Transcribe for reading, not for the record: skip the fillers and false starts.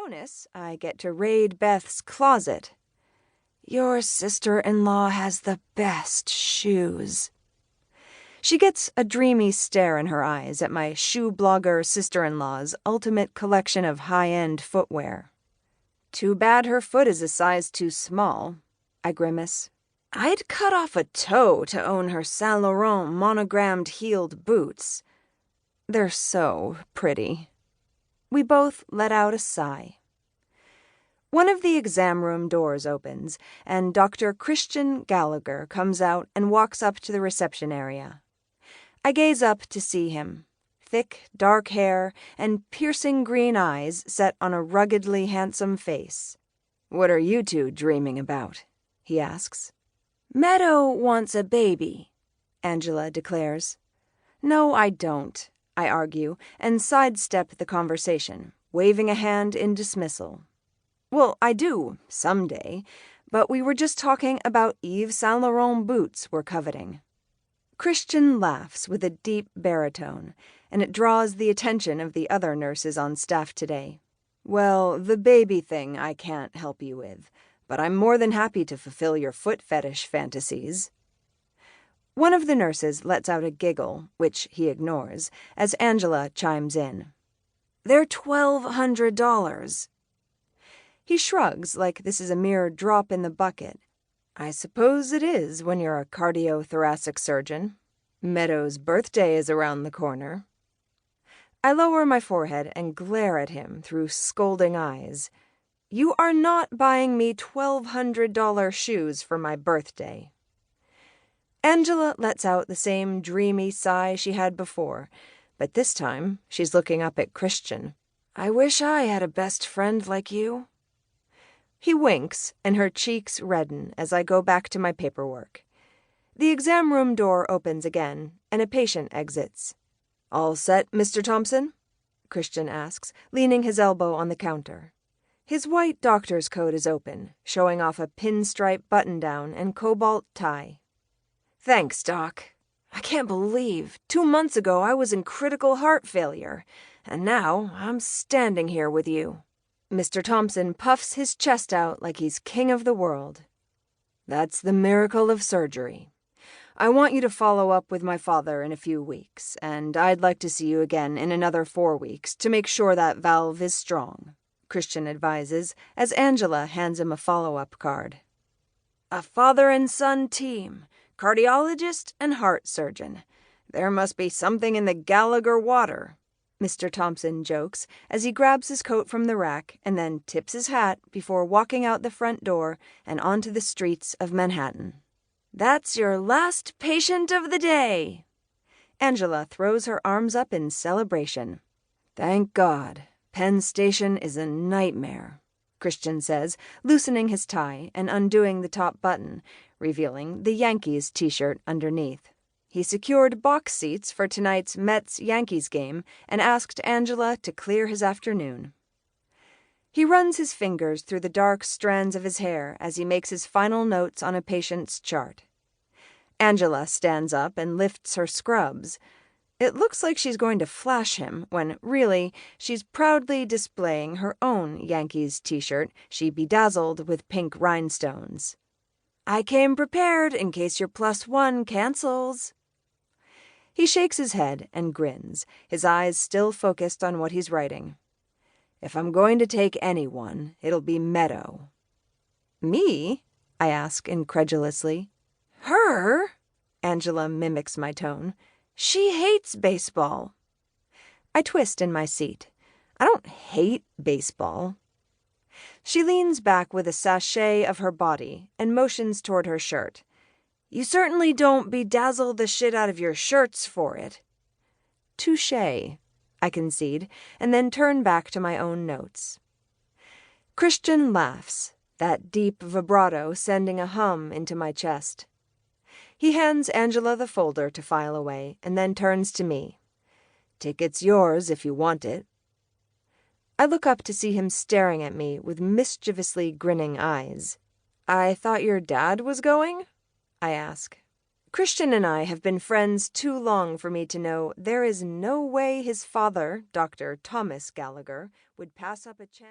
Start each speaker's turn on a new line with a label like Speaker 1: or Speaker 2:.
Speaker 1: bonus, I get to raid Beth's closet. Your sister-in-law has the best shoes. She gets a dreamy stare in her eyes at my shoe blogger sister-in-law's ultimate collection of high-end footwear. Too bad her foot is a size too small, I grimace. I'd cut off a toe to own her Saint Laurent monogrammed heeled boots. They're so pretty. We both let out a sigh. One of the exam room doors opens, and Dr. Christian Gallagher comes out and walks up to the reception area. I gaze up to see him, thick, dark hair and piercing green eyes set on a ruggedly handsome face. "What are you two dreaming about?" he asks. "Meadow wants a baby," Angela declares. "No, I don't," I argue, and sidestep the conversation, waving a hand in dismissal. "Well, I do, someday, but we were just talking about Yves Saint Laurent boots we're coveting." Christian laughs with a deep baritone, and it draws the attention of the other nurses on staff today. "Well, the baby thing I can't help you with, but I'm more than happy to fulfill your foot fetish fantasies." One of the nurses lets out a giggle, which he ignores, as Angela chimes in. "They're $1,200. He shrugs like this is a mere drop in the bucket. I suppose it is when you're a cardiothoracic surgeon. Meadow's birthday is around the corner. I lower my forehead and glare at him through scolding eyes. You are not buying me $1,200 shoes for my birthday. Angela lets out the same dreamy sigh she had before, but this time she's looking up at Christian. I wish I had a best friend like you. He winks, and her cheeks redden as I go back to my paperwork. The exam room door opens again, and a patient exits. "All set, Mr. Thompson?" Christian asks, leaning his elbow on the counter. His white doctor's coat is open, showing off a pinstripe button-down and cobalt tie. "Thanks, Doc. I can't believe 2 months ago I was in critical heart failure, and now I'm standing here with you." Mr. Thompson puffs his chest out like he's king of the world. "That's the miracle of surgery. I want you to follow up with my father in a few weeks, and I'd like to see you again in another 4 weeks to make sure that valve is strong," Christian advises as Angela hands him a follow-up card. "A father and son team, cardiologist and heart surgeon. There must be something in the Gallagher water," Mr. Thompson jokes as he grabs his coat from the rack and then tips his hat before walking out the front door and onto the streets of Manhattan. "That's your last patient of the day." Angela throws her arms up in celebration. "Thank God. Penn Station is a nightmare," Christian says, loosening his tie and undoing the top button, revealing the Yankees t-shirt underneath. He secured box seats for tonight's Mets-Yankees game and asked Angela to clear his afternoon. He runs his fingers through the dark strands of his hair as he makes his final notes on a patient's chart. Angela stands up and lifts her scrubs. It looks like she's going to flash him when, really, she's proudly displaying her own Yankees t-shirt she bedazzled with pink rhinestones. "I came prepared in case your +1 cancels." He shakes his head and grins, his eyes still focused on what he's writing. "If I'm going to take anyone, it'll be Meadow." "Me?" I ask incredulously. "Her?" Angela mimics my tone. "She hates baseball." I twist in my seat. I don't hate baseball. She leans back with a sachet of her body and motions toward her shirt. "You certainly don't bedazzle the shit out of your shirts for it." "Touché," I concede, and then turn back to my own notes. Christian laughs, that deep vibrato sending a hum into my chest. He hands Angela the folder to file away and then turns to me. "Ticket's yours if you want it." I look up to see him staring at me with mischievously grinning eyes. "I thought your dad was going?" I ask. Christian and I have been friends too long for me to know there is no way his father, Dr. Thomas Gallagher, would pass up a chance.